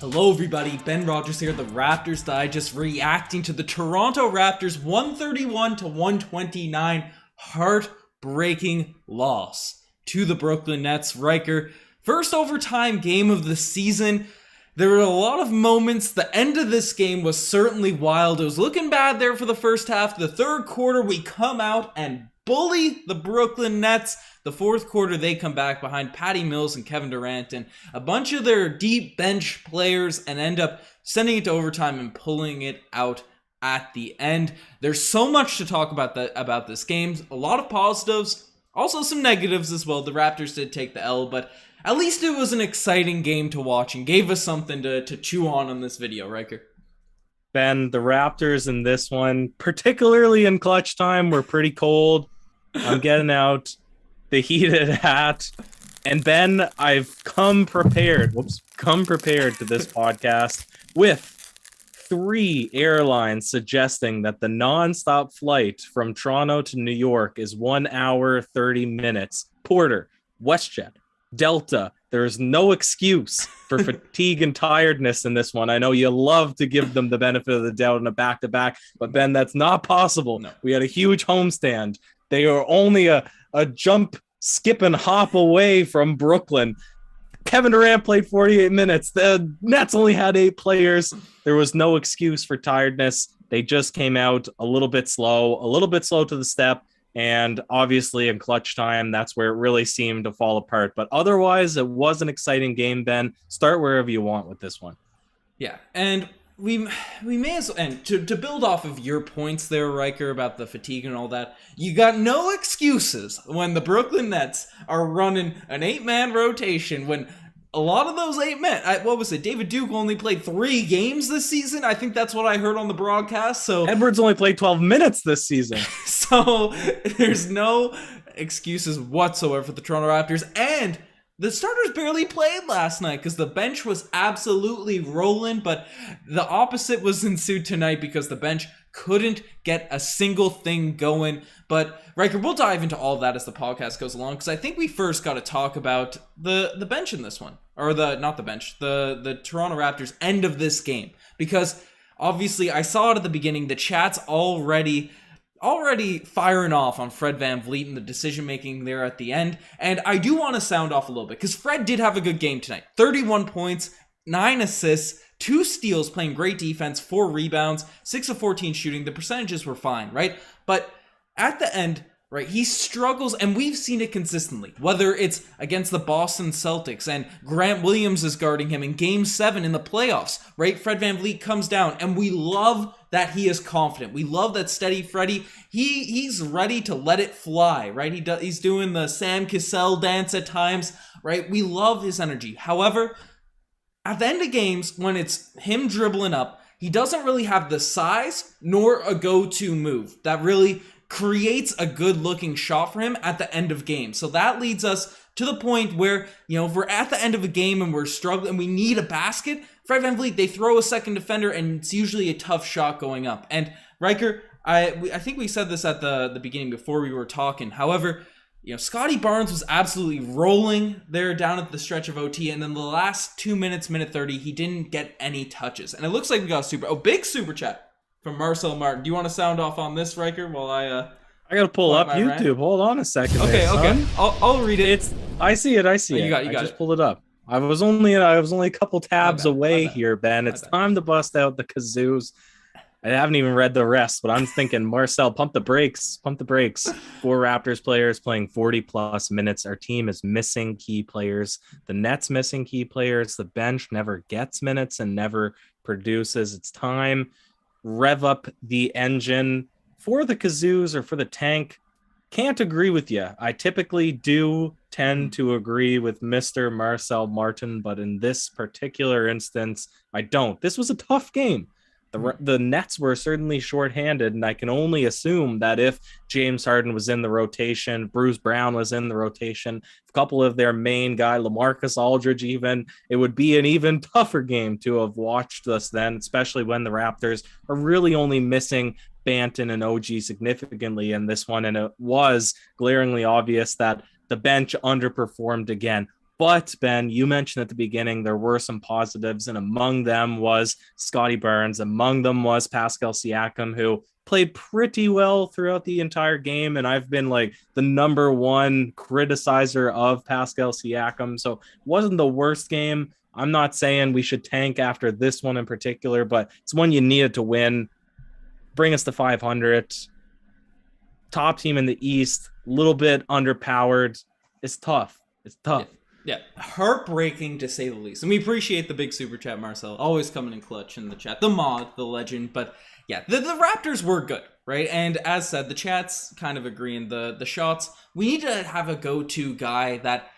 Hello everybody, Ben Rogers here, the Raptors Digest, reacting to the Toronto Raptors 131-129 heartbreaking loss to the Brooklyn Nets. Ryker, first overtime game of the season. There were a lot of moments. The end of this game was certainly wild. It was looking bad there for the first half. The third quarter, we come out and bully the Brooklyn Nets. The fourth quarter, they come back behind Patty Mills and Kevin Durant and a bunch of their deep bench players and end up sending it to overtime and pulling it out at the end. There's so much to talk about this game. A lot of positives, also some negatives as well. The Raptors did take the L, but at least it was an exciting game to watch and gave us something to chew on this video, Riker. Ben, the Raptors in this one, particularly in clutch time, were pretty cold. I'm getting out the heated hat. And Ben, I've come prepared to this podcast with 3 airlines suggesting that the nonstop flight from Toronto to New York is 1 hour, 30 minutes. Porter, WestJet, Delta. There's no excuse for fatigue and tiredness in this one. I know you love to give them the benefit of the doubt in a back-to-back, but Ben, that's not possible. No. We had a huge homestand. They are only a jump, skip, and hop away from Brooklyn. Kevin Durant played 48 minutes. The Nets only had 8 players. There was no excuse for tiredness. They just came out a little bit slow to the step. And obviously in clutch time, that's where it really seemed to fall apart. But otherwise, it was an exciting game, Ben. Start wherever you want with this one. Yeah, and we may as well, and to build off of your points there, Riker, about the fatigue and all that, you got no excuses when the Brooklyn Nets are running an 8-man rotation when a lot of those 8 men, what was it? David Duke only played 3 games this season. I think that's what I heard on the broadcast. So Edwards only played 12 minutes this season. So there's no excuses whatsoever for the Toronto Raptors. And the starters barely played last night because the bench was absolutely rolling. But the opposite was ensued tonight because the bench couldn't get a single thing going. But Riker, we'll dive into all of that as the podcast goes along, because I think we first got to talk about the bench in this one, or the Toronto Raptors end of this game, because obviously I saw it at the beginning. The chat's already firing off on Fred VanVleet and the decision making there at the end, and I do want to sound off a little bit because Fred did have a good game tonight. 31 points, 9 assists, 2 steals, playing great defense, 4 rebounds, 6 of 14 shooting. The percentages were fine, right? But at the end, right, he struggles, and we've seen it consistently, whether it's against the Boston Celtics and Grant Williams is guarding him in Game 7 in the playoffs, right? Fred VanVleet comes down, and we love that he is confident. We love that steady Freddie. He's ready to let it fly, right? He's doing the Sam Cassell dance at times, right? We love his energy. However, at the end of games, when it's him dribbling up, he doesn't really have the size nor a go-to move that really creates a good-looking shot for him at the end of games. So that leads us to the point where, if we're at the end of a game and we're struggling and we need a basket, Fred VanVleet, they throw a second defender, and it's usually a tough shot going up. And Riker, I think we said this at the beginning before we were talking. However, Scottie Barnes was absolutely rolling there down at the stretch of OT, and then the last 2 minutes, minute 30, he didn't get any touches. And it looks like we got a big super chat from Marcel Martin. Do you want to sound off on this, Riker, while I gotta pull up YouTube. Rant? Hold on a second. Okay, okay. I'll read it. I see it. You got I just pulled it up. I was only a couple tabs away here, Ben. It's time to bust out the kazoos. I haven't even read the rest, but I'm thinking, Marcel, pump the brakes. 4 Raptors players playing 40-plus minutes. Our team is missing key players. The Nets missing key players. The bench never gets minutes and never produces. It's time. Rev up the engine for the kazoos or for the tank. Can't agree with you. I typically do tend to agree with Mr. Marcel Martin, but in this particular instance, I don't. This was a tough game. The Nets were certainly shorthanded, and I can only assume that if James Harden was in the rotation, Bruce Brown was in the rotation, a couple of their main guy, LaMarcus Aldridge even, it would be an even tougher game to have watched us then, especially when the Raptors are really only missing Banton and OG significantly in this one, and it was glaringly obvious that the bench underperformed again. But Ben, you mentioned at the beginning there were some positives, and among them was Scottie Barnes. Among them was Pascal Siakam, who played pretty well throughout the entire game. And I've been like the number one criticizer of Pascal Siakam. So it wasn't the worst game. I'm not saying we should tank after this one in particular, but it's one you needed to win. Bring us to 500. Top team in the East, a little bit underpowered. It's tough. It's tough. Yeah, heartbreaking to say the least. And we appreciate the big super chat, Marcel. Always coming in clutch in the chat. The mod, the legend. But yeah, the Raptors were good, right? And as said, the chat's kind of agreeing. The shots, we need to have a go-to guy that,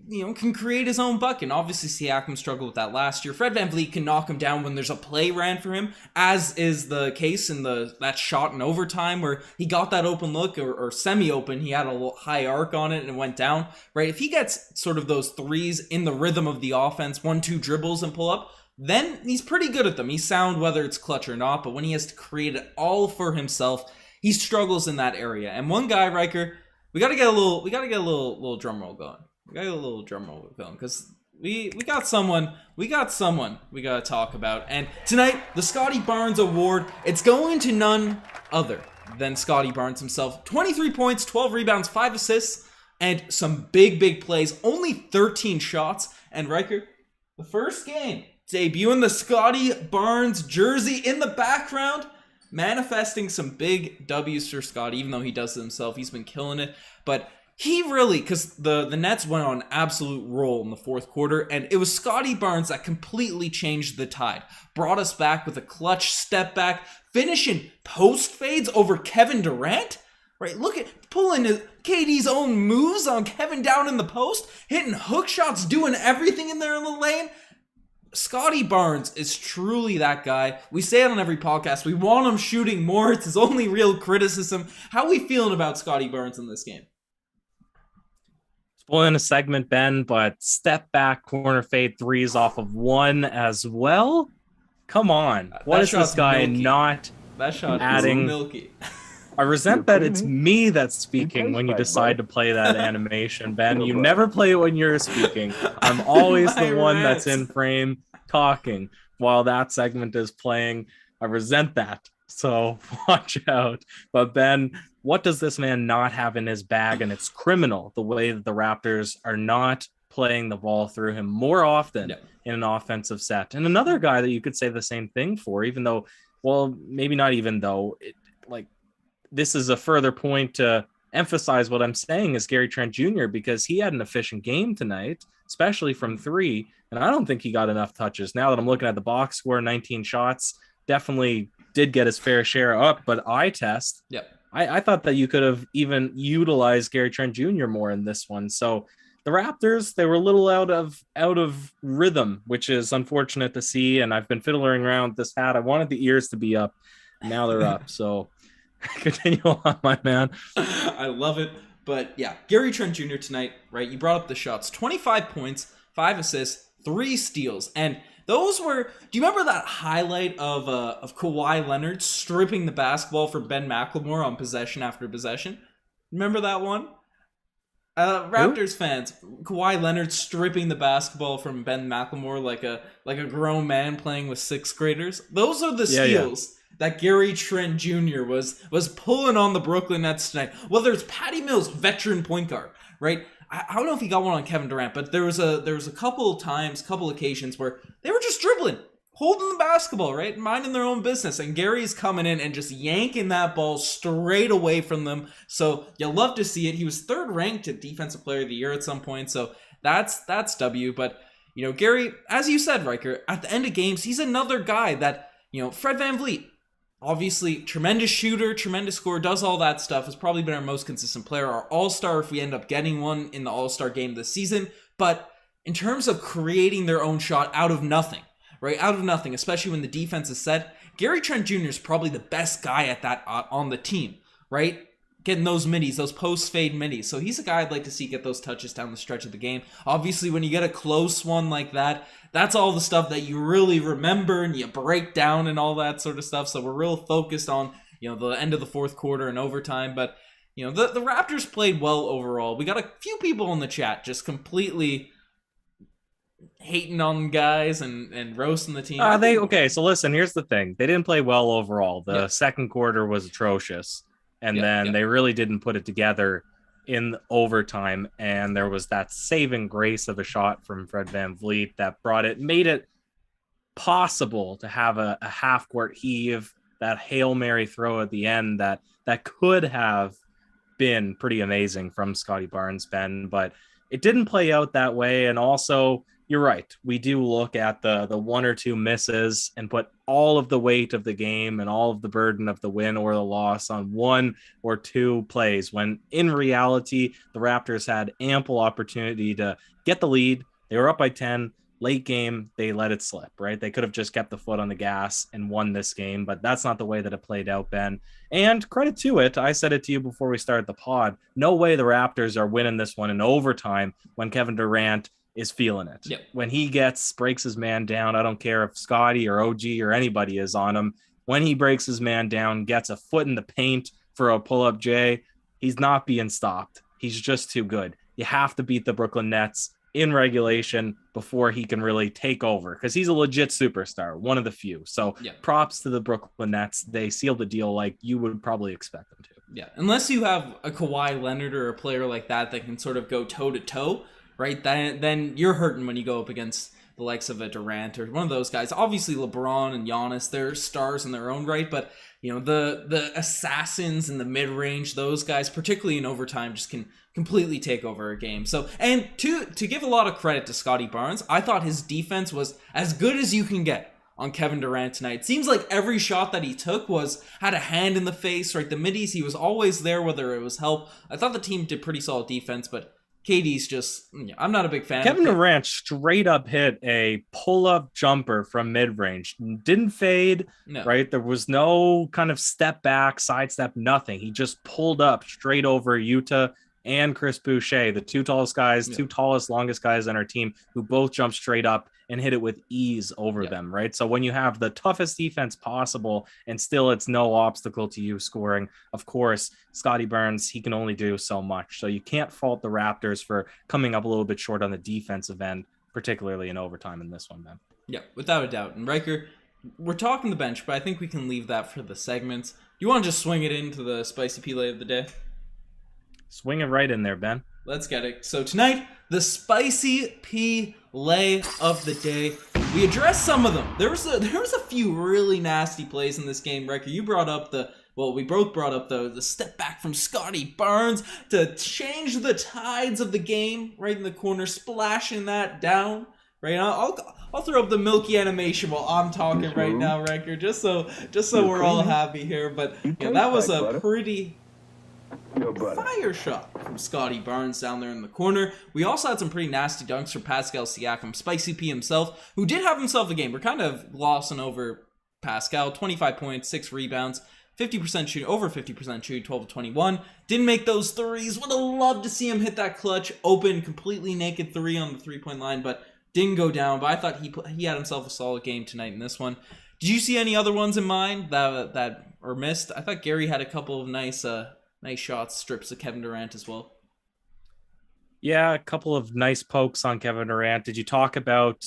you know, can create his own bucket. And obviously Siakam struggled with that last year. Fred VanVleet can knock him down when there's a play ran for him, as is the case in that shot in overtime where he got that open look or semi-open. He had a little high arc on it and it went down, right? If he gets sort of those threes in the rhythm of the offense, 1-2 dribbles and pull up, then he's pretty good at them. He's sound whether it's clutch or not, but when he has to create it all for himself, he struggles in that area. And one guy, Riker, we gotta get a little drum roll going. We got a little drum roll going because we got someone we gotta talk about. And tonight, the Scottie Barnes Award, it's going to none other than Scottie Barnes himself. 23 points, 12 rebounds, 5 assists, and some big plays. Only 13 shots. And Riker, the first game, debuting the Scottie Barnes jersey in the background, manifesting some big W's for Scottie, even though he does it himself. He's been killing it. But he really, because the Nets went on an absolute roll in the fourth quarter, and it was Scottie Barnes that completely changed the tide. Brought us back with a clutch step back, finishing post fades over Kevin Durant. Right, look at pulling KD's own moves on Kevin down in the post, hitting hook shots, doing everything in there in the lane. Scottie Barnes is truly that guy. We say it on every podcast. We want him shooting more. It's his only real criticism. How are we feeling about Scottie Barnes in this game? Spoiling a segment, Ben, but step back corner fade threes off of one as well. Come on. What is this guy milky. Not that shot adding? Is milky. I resent that it's me that's speaking when you decide to play that animation, Ben. You never play it when you're speaking. I'm always the one that's in frame talking while that segment is playing. I resent that. So watch out. But Ben, what does this man not have in his bag? And it's criminal the way that the Raptors are not playing the ball through him more often in an offensive set. And another guy that you could say the same thing for, even though, well, maybe not even though, this is a further point to emphasize what I'm saying is Gary Trent Jr., because he had an efficient game tonight, especially from three. And I don't think he got enough touches. Now that I'm looking at the box score, 19 shots, definitely did get his fair share up, but eye test. Yep. I thought that you could have even utilized Gary Trent Jr. more in this one. So the Raptors, they were a little out of rhythm, which is unfortunate to see. And I've been fiddling around with this hat. I wanted the ears to be up. Now they're up. So continue on, my man. I love it. But yeah, Gary Trent Jr. tonight, right? You brought up the shots. 25 points, 5 assists, 3 steals. And those were, do you remember that highlight of Kawhi Leonard stripping the basketball from Ben McLemore on possession after possession? Remember that one? Raptors fans, Kawhi Leonard stripping the basketball from Ben McLemore like a grown man playing with 6th graders. Those are the steals that Gary Trent Jr. was pulling on the Brooklyn Nets tonight. Whether it's Patty Mills, veteran point guard, right? I don't know if he got one on Kevin Durant, but there was a couple occasions where they were just dribbling, holding the basketball, right? Minding their own business. And Gary's coming in and just yanking that ball straight away from them. So you'll love to see it. He was 3rd ranked at Defensive Player of the Year at some point. So that's W. But, you know, Gary, as you said, Riker, at the end of games, he's another guy that, you know, Fred VanVleet, obviously tremendous shooter, tremendous scorer, does all that stuff, has probably been our most consistent player, our all-star if we end up getting one in the all-star game this season. But in terms of creating their own shot out of nothing, right? Out of nothing, especially when the defense is set, Gary Trent Jr. is probably the best guy at that on the team, right? Getting those middies, those post-fade middies. So he's a guy I'd like to see get those touches down the stretch of the game. Obviously, when you get a close one like that, that's all the stuff that you really remember and you break down and all that sort of stuff. So we're real focused on, you know, the end of the fourth quarter and overtime. But, you know, the Raptors played well overall. We got a few people in the chat just completely hating on guys and roasting the team. Okay, so listen, here's the thing. They didn't play well overall. The second quarter was atrocious. And then they really didn't put it together in overtime. And there was that saving grace of a shot from Fred VanVleet that made it possible to have a half-court heave, that Hail Mary throw at the end that could have been pretty amazing from Scottie Barnes, Ben, but it didn't play out that way. And also, you're right. We do look at the one or two misses and put all of the weight of the game and all of the burden of the win or the loss on one or two plays, when in reality, the Raptors had ample opportunity to get the lead. They were up by 10. Late game, they let it slip, right? They could have just kept the foot on the gas and won this game, but that's not the way that it played out, Ben. And credit to it, I said it to you before we started the pod, no way the Raptors are winning this one in overtime when Kevin Durant is feeling it. Yep. When he breaks his man down, I don't care if Scottie or OG or anybody is on him. When he breaks his man down, gets a foot in the paint for a pull-up J, he's not being stopped. He's just too good. You have to beat the Brooklyn Nets in regulation before he can really take over, because he's a legit superstar, one of the few. So props to the Brooklyn Nets. They sealed the deal like you would probably expect them to. Yeah, unless you have a Kawhi Leonard or a player like that can sort of go toe-to-toe, right? Then you're hurting when you go up against the likes of a Durant or one of those guys. Obviously, LeBron and Giannis, they're stars in their own right, but you know, the assassins in the mid-range, those guys, particularly in overtime, just can completely take over a game. So, and to give a lot of credit to Scottie Barnes, I thought his defense was as good as you can get on Kevin Durant tonight. Seems like every shot that he took had a hand in the face, right? The middies, he was always there, whether it was help. I thought the team did pretty solid defense, but KD's just, I'm not a big fan. Kevin Durant straight up hit a pull-up jumper from mid-range. Didn't fade, right? There was no kind of step back, sidestep, nothing. He just pulled up straight over Utah and Chris Boucher, the two tallest guys, two tallest, longest guys on our team, who both jumped straight up and hit it with ease over them, right? So when you have the toughest defense possible and still it's no obstacle to you scoring, of course, Scottie Barnes, he can only do so much. So you can't fault the Raptors for coming up a little bit short on the defensive end, particularly in overtime in this one, Ben. Yeah, without a doubt. And Ryker, we're talking the bench, but I think we can leave that for the segments. You want to just swing it into the spicy Pele of the day? Swing it right in there, Ben. Let's get it. So tonight, the spicy Pele of the day. We addressed some of them. There was a few really nasty plays in this game, Ryker. You brought up we both brought up the step back from Scottie Barnes to change the tides of the game, right in the corner, splashing that down. Right, I'll throw up the milky animation while I'm talking right now, Ryker, just so we're all happy here. But that was a pretty fire shot from Scottie Barnes down there in the corner. We also had some pretty nasty dunks from Pascal Siakam, Spicy P himself, who did have himself a game. We're kind of glossing over Pascal. 25 points, 6 rebounds, 50% shooting, over 50% shooting, 12 to 21. Didn't make those threes. Would have loved to see him hit that clutch, open, completely naked three on the three-point line, but didn't go down. But I thought he had himself a solid game tonight in this one. Did you see any other ones in mind that are missed? I thought Gary had a couple of nice shots, strips of Kevin Durant as well. Yeah, a couple of nice pokes on Kevin Durant. Did you talk about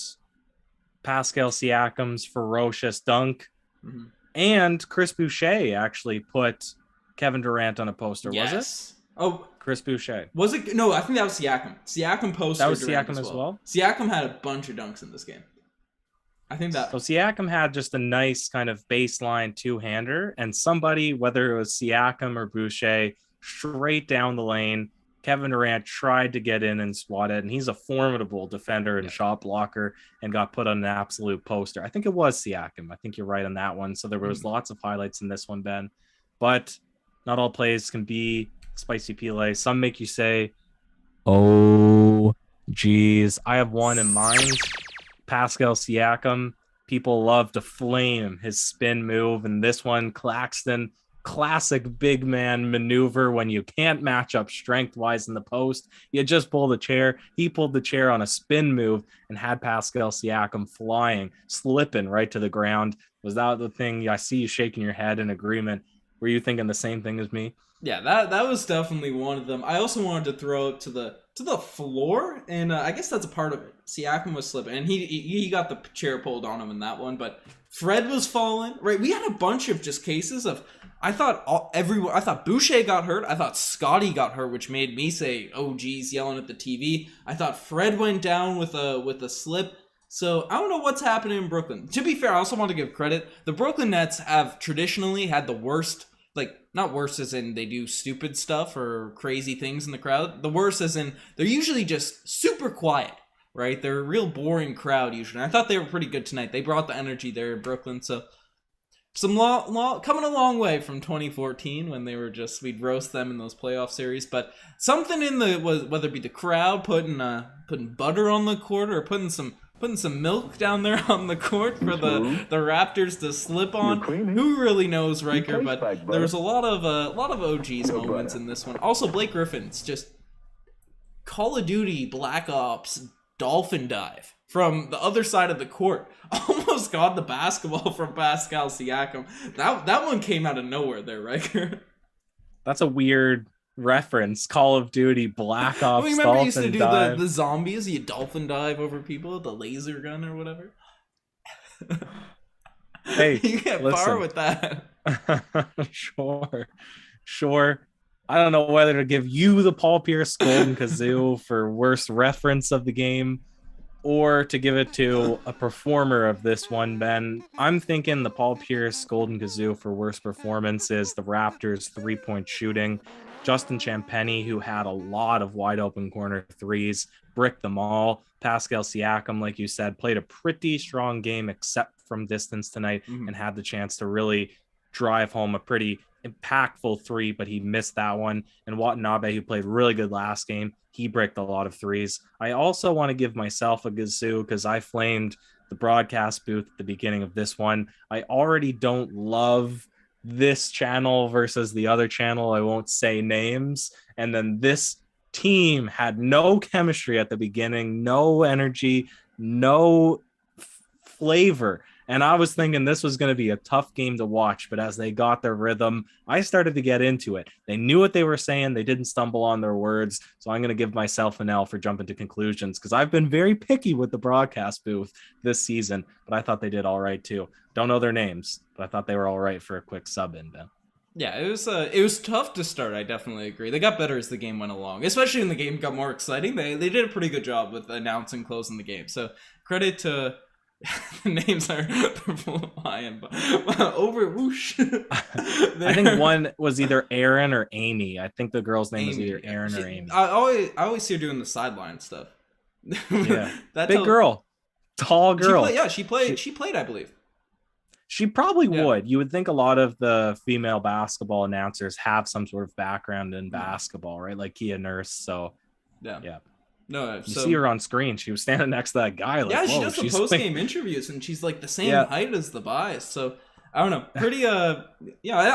Pascal Siakam's ferocious dunk? Mm-hmm. And Chris Boucher actually put Kevin Durant on a poster, was it? Oh, Chris Boucher. Was it? No, I think that was Siakam. Siakam posted. That was Durant Siakam as well? Siakam had a bunch of dunks in this game. I think that. So Siakam had just a nice kind of baseline two-hander, and somebody, whether it was Siakam or Boucher, straight down the lane. Kevin Durant tried to get in and swat it, and he's a formidable defender and shot blocker, and got put on an absolute poster. I think it was Siakam. I think you're right on that one. So there was lots of highlights in this one, Ben. But not all plays can be spicy Pele. Some make you say, oh, geez. I have one in mind. Pascal Siakam. People love to flame his spin move, and this one, Claxton, classic big man maneuver when you can't match up strength-wise in the post. You just pull the chair. He pulled the chair on a spin move and had Pascal Siakam flying, slipping right to the ground. Was that the thing? I see you shaking your head in agreement. Were you thinking the same thing as me? Yeah, that was definitely one of them. I also wanted to throw it to the to the floor, and I guess that's a part of it. Siakam was slipping, and he got the chair pulled on him in that one, but Fred was falling. Right, we had a bunch of just cases of. I thought I thought Boucher got hurt. I thought Scottie got hurt, which made me say, "Oh, geez," yelling at the TV. I thought Fred went down with a slip. So I don't know what's happening in Brooklyn. To be fair, I also want to give credit. The Brooklyn Nets have traditionally had the worst, like not worst as in they do stupid stuff or crazy things in the crowd. The worst as in they're usually just super quiet, right? They're a real boring crowd usually. And I thought they were pretty good tonight. They brought the energy there in Brooklyn. So some coming a long way from 2014 when they were just, we'd roast them in those playoff series. But something in whether it be the crowd putting butter on the court or putting some milk down there on the court for the Raptors to slip on. Who really knows, Ryker? But there was a lot of OGs moments in this one. Also, Blake Griffin's just Call of Duty Black Ops dolphin dive from the other side of the court. Almost got the basketball from Pascal Siakam. That one came out of nowhere there, Ryker. That's a weird reference. Call of Duty Black Ops. Well, remember you used to do the zombies, you dolphin dive over people with the laser gun or whatever. Hey, you get far with that. Sure. I don't know whether to give you the Paul Pierce Golden Kazoo for worst reference of the game or to give it to a performer of this one, Ben. I'm thinking the Paul Pierce Golden Kazoo for worst performance is the Raptors 3-point shooting. Justin Champagnie, who had a lot of wide open corner threes, bricked them all. Pascal Siakam, like you said, played a pretty strong game except from distance tonight and had the chance to really drive home a pretty impactful three, but he missed that one. And Watanabe, who played really good last game, he bricked a lot of threes. I also want to give myself a kazoo because I flamed the broadcast booth at the beginning of this one. I already don't love this channel versus the other channel. I won't say names. And then this team had no chemistry at the beginning, no energy, no flavor. And I was thinking this was going to be a tough game to watch, but as they got their rhythm, I started to get into it. They knew what they were saying. They didn't stumble on their words. So I'm going to give myself an L for jumping to conclusions because I've been very picky with the broadcast booth this season, but I thought they did all right too. Don't know their names, but I thought they were all right for a quick sub in, Ben. Yeah, it was tough to start. I definitely agree. They got better as the game went along, especially when the game got more exciting. They did a pretty good job with announcing closing the game. So credit to the names are flying, but over whoosh. I think one was either Aaron or Amy. I think the girl's name was either Aaron or Amy. I always see her doing the sideline stuff. Yeah, big girl, tall girl. She played. I believe. She probably would. You would think a lot of the female basketball announcers have some sort of background in basketball, right? Like Kia Nurse. So yeah. No, you see her on screen. She was standing next to that guy. Like, she does the post-game interviews, and she's like the same height as the bias. So I don't know. Pretty I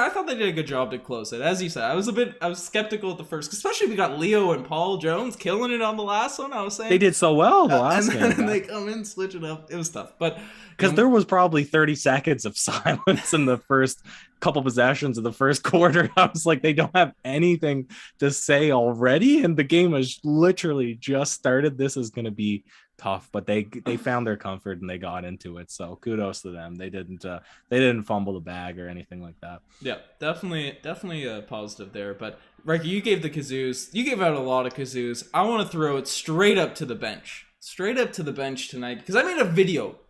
thought they did a good job to close it. As you said, I was skeptical at the first, especially we got Leo and Paul Jones killing it on the last one. I was saying they did so well the last game. And then they come in, switch it up. It was tough, but because there was probably 30 seconds of silence in the first couple possessions of the first quarter. I was like, they don't have anything to say already, and the game has literally just started. This is going to be tough, but they found their comfort and they got into it. So kudos to them. They didn't fumble the bag or anything like that. Yeah, definitely a positive there. But Ryker, you gave the kazoos. You gave out a lot of kazoos. I want to throw it straight up to the bench tonight because I made a video.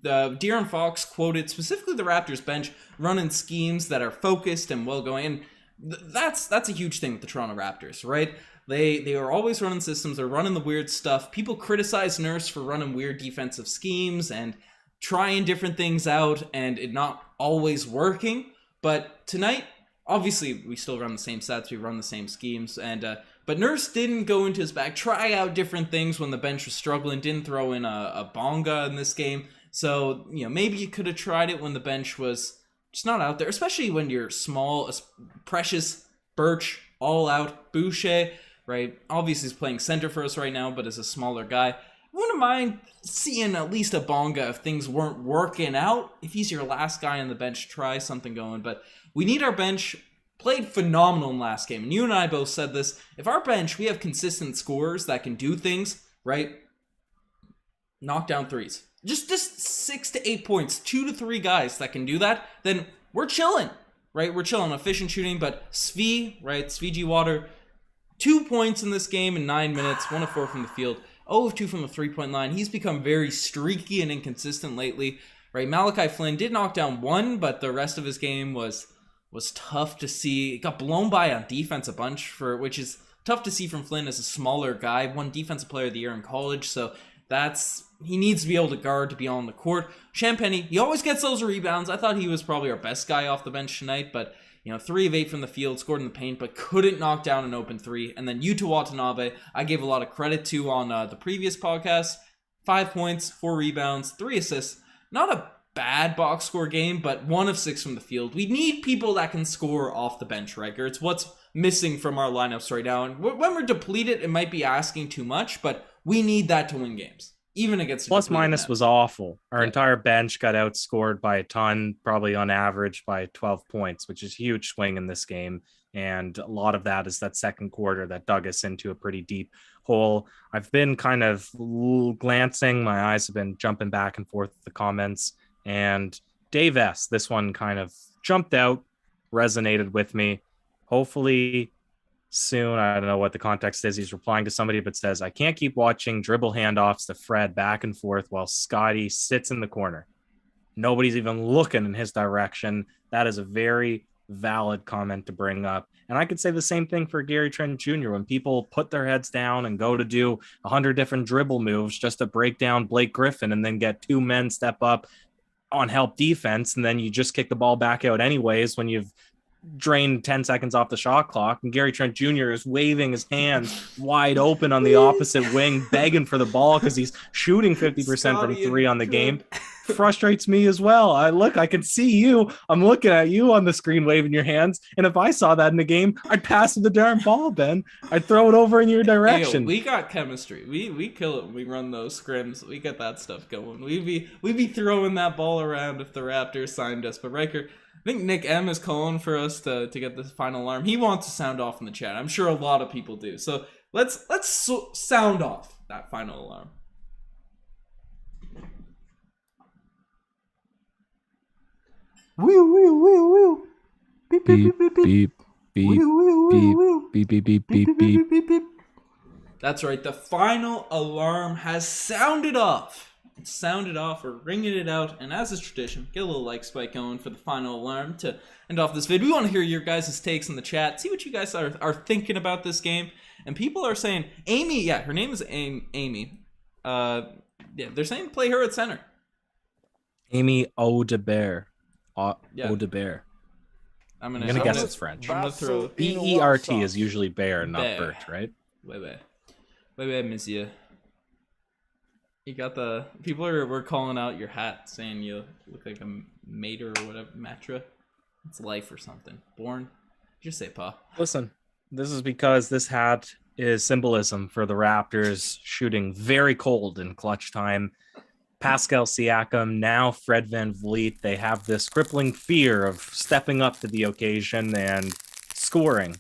De'Aaron Fox quoted specifically the Raptors bench running schemes that are focused and well going. And that's a huge thing with the Toronto Raptors, right? They are always running systems. They're running the weird stuff. People criticize Nurse for running weird defensive schemes and trying different things out and it not always working. But tonight, obviously, we still run the same sets. We run the same schemes. But Nurse didn't go into his bag, try out different things when the bench was struggling. Didn't throw in a bonga in this game. So, maybe you could have tried it when the bench was just not out there, especially when you're small, Precious, Birch, all out, Boucher, right? Obviously, he's playing center for us right now, but as a smaller guy, I wouldn't mind seeing at least a bonga if things weren't working out. If he's your last guy on the bench, try something going. But we need our bench played phenomenal in last game. And you and I both said this. If our bench, we have consistent scorers that can do things, right? Knock down threes. Just 6 to 8 points, 2 to 3 guys that can do that, then we're chilling, right? We're chilling. Efficient shooting, but Svi, right? Svg Water, 2 points in this game in 9 minutes, 1 of 4 from the field, 0 of 2 from the 3-point line. He's become very streaky and inconsistent lately, right? Malachi Flynn did knock down 1, but the rest of his game was tough to see. It got blown by on defense a bunch, which is tough to see from Flynn as a smaller guy. Won Defensive Player of the Year in college, so he needs to be able to guard to be on the court. Champagny, he always gets those rebounds. I thought he was probably our best guy off the bench tonight, but 3 of 8 from the field, scored in the paint, but couldn't knock down an open 3. And then Yuta Watanabe, I gave a lot of credit to on the previous podcast. 5 points, 4 rebounds, 3 assists. Not a bad box score game, but 1 of 6 from the field. We need people that can score off the bench, Riker. It's what's missing from our lineups right now. And when we're depleted, it might be asking too much, but we need that to win games, even against plus minus was awful. Our entire bench got outscored by a ton, probably on average by 12 points, which is a huge swing in this game. And a lot of that is that second quarter that dug us into a pretty deep hole. I've been kind of glancing. My eyes have been jumping back and forth with the comments. And Dave S., this one kind of jumped out, resonated with me. Hopefully soon, I don't know what the context is, he's replying to somebody, but says, I can't keep watching dribble handoffs to Fred back and forth while Scottie sits in the corner. Nobody's even looking in his direction. That is a very valid comment to bring up. And I could say the same thing for Gary Trent Jr. When people put their heads down and go to do 100 different dribble moves just to break down Blake Griffin and then get 2 men step up on help defense, and then you just kick the ball back out anyways when you've drained 10 seconds off the shot clock, and Gary Trent Jr. is waving his hands wide open on the opposite wing, begging for the ball because he's shooting 50% from 3 on the game. Frustrates me as well. I can see you. I'm looking at you on the screen waving your hands, and if I saw that in the game, I'd pass the darn ball, Ben. I'd throw it over in your direction. Hey, we got chemistry. We kill it when we run those scrims. We get that stuff going. We'd be throwing that ball around if the Raptors signed us. But Riker, I think Nick M is calling for us to get this final alarm. He wants to sound off in the chat. I'm sure a lot of people do. So let's sound off that final alarm. Woo woo woo woo. Beep beep beep beep beep beep beep beep beep beep beep beep. That's right. The final alarm has sounded off. It's sounded off. We're ringing it out, and as is tradition, get a little like spike going for the final alarm to end off this vid. We want to hear your guys' takes in the chat. See what you guys are thinking about this game. And people are saying Amy. Yeah, her name is Amy. Yeah, they're saying play her at center. Amy Audebert. Yeah. Audebert. I'm gonna guess it's French. I'm gonna throw Bert is usually bear, not Bear. Bert, right? Wait, monsieur. You got the people were calling out your hat, saying you look like a mater or whatever, matra. It's life or something. Born. Just say pa. Listen, this is because this hat is symbolism for the Raptors shooting very cold in clutch time. Pascal Siakam, now Fred VanVleet, they have this crippling fear of stepping up to the occasion and scoring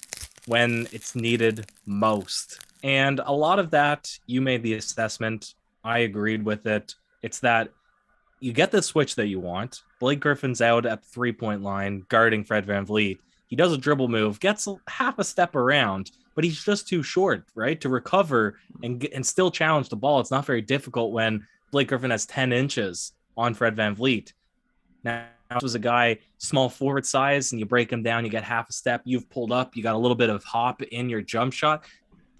when it's needed most. And a lot of that, you made the assessment. I agreed with it. It's that you get the switch that you want. Blake Griffin's out at the 3-point line guarding Fred VanVleet. He does a dribble move, gets half a step around, but he's just too short, right, to recover and still challenge the ball. It's not very difficult when Blake Griffin has 10 inches on Fred VanVleet. Now, this was a guy, small forward size, and you break him down, you get half a step, you've pulled up, you got a little bit of hop in your jump shot.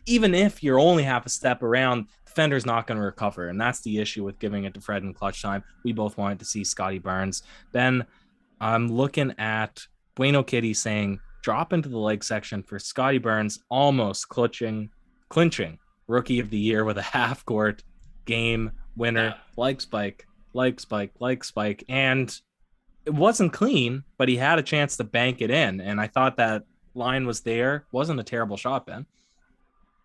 Even if you're only half a step around, defender's not going to recover, and that's the issue with giving it to Fred in clutch time. We both wanted to see Scottie Barnes. Ben, I'm looking at Bueno Kitty saying, drop into the leg section for Scottie Barnes, almost clinching Rookie of the Year with a half-court game winner, like Spike. And it wasn't clean, but he had a chance to bank it in. And I thought that line was there. Wasn't a terrible shot, Ben.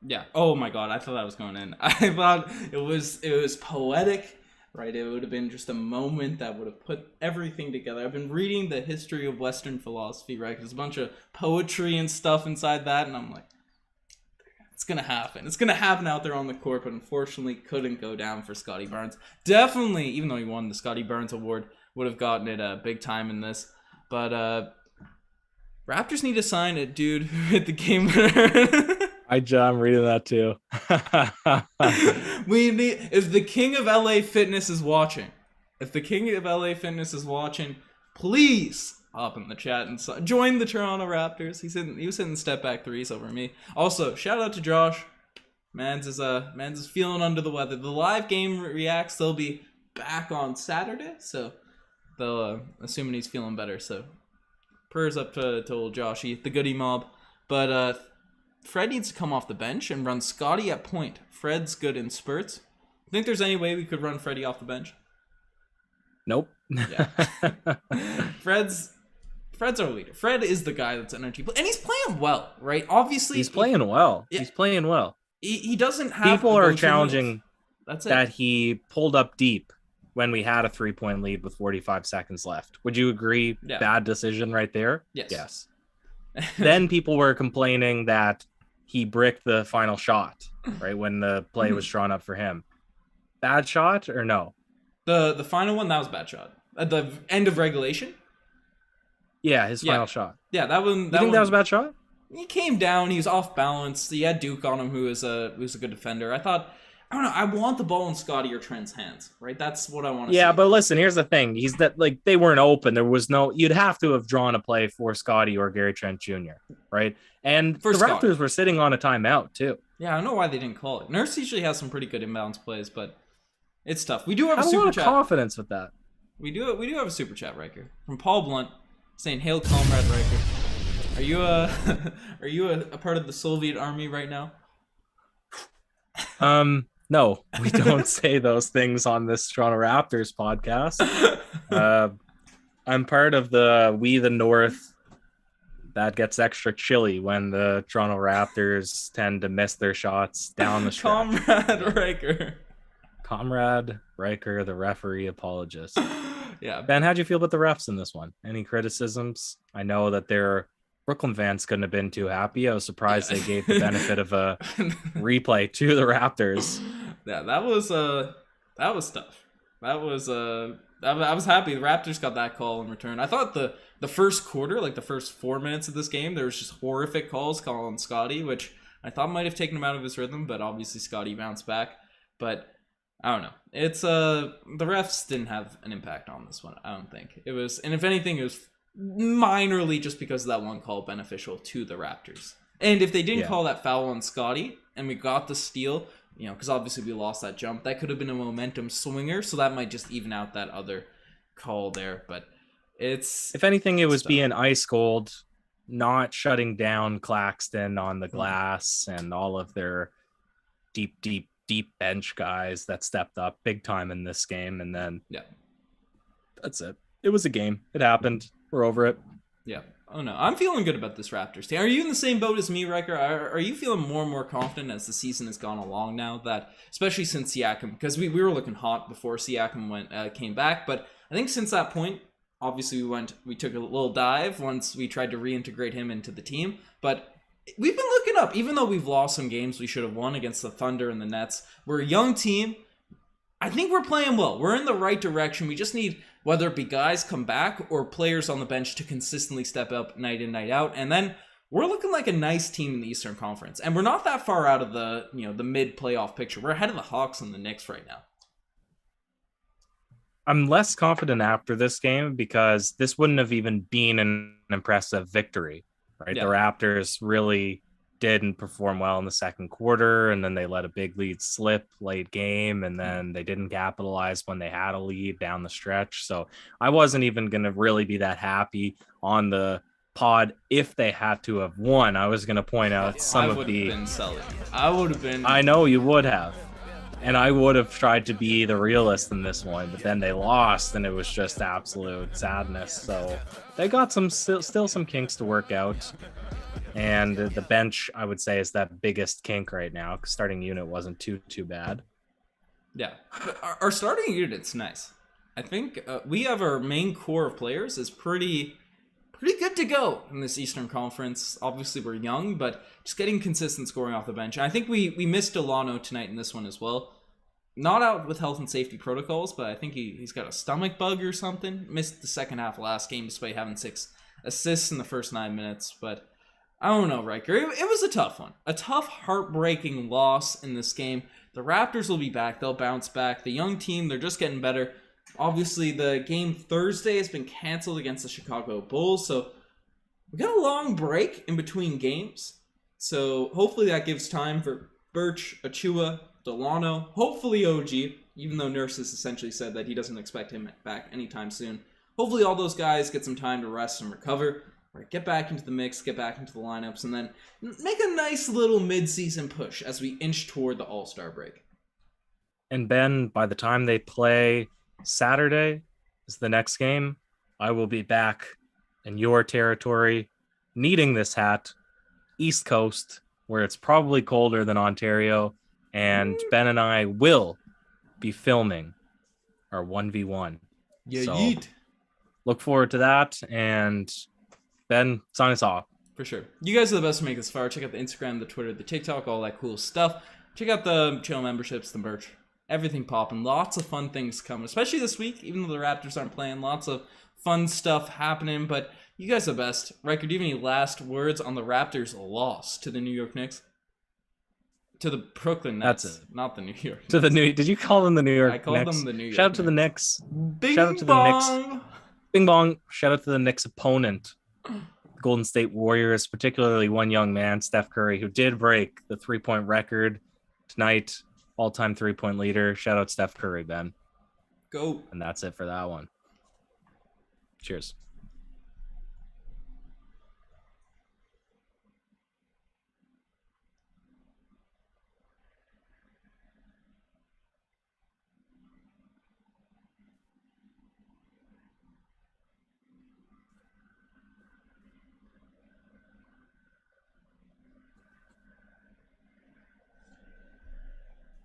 Yeah. Oh my God. I thought that was going in. I thought it was poetic. right? It would have been just a moment that would have put everything together. I've been reading the history of Western philosophy, right? There's a bunch of poetry and stuff inside that, and I'm like, it's gonna happen. It's gonna happen out there on the court, but unfortunately couldn't go down for Scottie Barnes. Definitely, even though he won the Scottie Barnes Award, would have gotten it big time in this. But Raptors need to sign a dude who hit the game winner. I'm reading that too. We need, if the king of LA Fitness is watching, please hop in the chat and join the Toronto Raptors. He was hitting step back threes over me. Also, shout out to Josh. Mans is feeling under the weather. The live game reacts, they'll be back on Saturday, so they'll assuming he's feeling better. So prayers up to old Joshy, the goodie mob. But Fred needs to come off the bench and run Scottie at point. Fred's good in spurts. Think there's any way we could run Freddie off the bench? Nope. Yeah. Fred's our leader. Fred is the guy that's energy, and he's playing well, right? Obviously, he's playing well. Yeah. He's playing well. He doesn't have. People are challenging that's it. that he pulled up deep when we had a 3-point lead with 45 seconds left. Would you agree? Yeah. Bad decision right there. Yes. Then people were complaining that he bricked the final shot, right, when the play was drawn up for him. Bad shot or no? The final one, that was a bad shot. At the end of regulation? Yeah, his final shot. Yeah, that one. You think that was a bad shot? He came down. He was off balance. He had Duke on him, who is a good defender. I don't know. I want the ball in Scottie or Trent's hands, right? That's what I want to see. Yeah, but listen, here's the thing. They weren't open. There was no, you'd have to have drawn a play for Scottie or Gary Trent Jr., right? And For the Scottie. Raptors were sitting on a timeout too. Yeah, I don't know why they didn't call it. Nurse usually has some pretty good inbounds plays, but it's tough. We do have I a have a super lot of chat. confidence with that. We do have a super chat, Riker, from Paul Blunt, saying, "Hail, Comrade Riker. Are you a part of the Soviet army right now?" No, we don't say those things on this Toronto Raptors podcast. I'm part of the We the North. That gets extra chilly when the Toronto Raptors tend to miss their shots down the stretch. Comrade Riker. Comrade Riker, the referee apologist. Yeah. Ben, how'd you feel about the refs in this one? Any criticisms? I know that their Brooklyn fans couldn't have been too happy. I was surprised they gave the benefit of a replay to the Raptors. Yeah, that was tough. I was happy the Raptors got that call in return. I thought the first quarter, like the first 4 minutes of this game, there was just horrific calls calling Scottie, which I thought might have taken him out of his rhythm, but obviously Scottie bounced back. But I don't know. It's the refs didn't have an impact on this one, I don't think. It was, and if anything, it was minorly just because of that one call beneficial to the Raptors. And if they didn't call that foul on Scottie and we got the steal, because obviously we lost that jump, that could have been a momentum swinger, so that might just even out that other call there. But it's, if anything, it was being ice cold, not shutting down Claxton on the glass and all of their deep bench guys that stepped up big time in this game. And then that's it. It was a game. It happened. We're over it. Yeah. Oh no, I'm feeling good about this Raptors team. Are you in the same boat as me, Riker? Are you feeling more and more confident as the season has gone along now? That, especially since Siakam, because we were looking hot before Siakam came back, but I think since that point, obviously we took a little dive once we tried to reintegrate him into the team, but we've been looking up. Even though we've lost some games we should have won against the Thunder and the Nets, we're a young team. I think we're playing well. We're in the right direction. We just need, whether it be guys come back or players on the bench, to consistently step up night in, night out. And then we're looking like a nice team in the Eastern Conference. And we're not that far out of the mid-playoff picture. We're ahead of the Hawks and the Knicks right now. I'm less confident after this game because this wouldn't have even been an impressive victory, right? Yeah. The Raptors really didn't perform well in the second quarter, and then they let a big lead slip late game, and then they didn't capitalize when they had a lead down the stretch. So I wasn't even going to really be that happy on the pod if they had to have won. I was going to point out some of the... I would have been... I know you would have. And I would have tried to be the realist in this one, but then they lost, and it was just absolute sadness. So they got still some kinks to work out. And the bench, I would say, is that biggest kink right now. Starting unit wasn't too bad. Yeah, but our starting unit's nice. I think we have our main core of players is pretty good to go in this Eastern Conference. Obviously, we're young, but just getting consistent scoring off the bench. And I think we missed Delano tonight in this one as well. Not out with health and safety protocols, but I think he's got a stomach bug or something. Missed the second half of last game despite having 6 assists in the first 9 minutes. But I don't know, Riker. It was a tough one. A tough, heartbreaking loss in this game. The Raptors will be back. They'll bounce back. The young team, they're just getting better. Obviously, the game Thursday has been canceled against the Chicago Bulls, so we got a long break in between games. So hopefully that gives time for Birch, Achua, Delano, hopefully OG, even though Nurse has essentially said that he doesn't expect him back anytime soon. Hopefully all those guys get some time to rest and recover, or get back into the mix, get back into the lineups, and then make a nice little mid-season push as we inch toward the All-Star break. And Ben, by the time they play Saturday is the next game, I will be back in your territory, needing this hat, East Coast, where it's probably colder than Ontario, and Ben and I will be filming our 1v1. Yeah, so yeet. Look forward to that, and Ben, sign us off. For sure. You guys are the best to make this far. Check out the Instagram, the Twitter, the TikTok, all that cool stuff. Check out the channel memberships, the merch. Everything popping. Lots of fun things coming, especially this week, even though the Raptors aren't playing. Lots of fun stuff happening, but you guys are the best. Riker, do you have any last words on the Raptors' loss to the New York Knicks? To the Brooklyn Nets. That's it. Not the New York Knicks. To the New, did you call them the New York I called Knicks? them the New York Shout out to the Knicks. Knicks. Bing Shout out to bong. the Knicks. Bing bong. Shout out to the Knicks opponent, Golden State Warriors, particularly one young man, Steph Curry, who did break the 3-point record tonight. All-time 3-point leader. Shout out Steph Curry, Ben. Go. And that's it for that one. Cheers.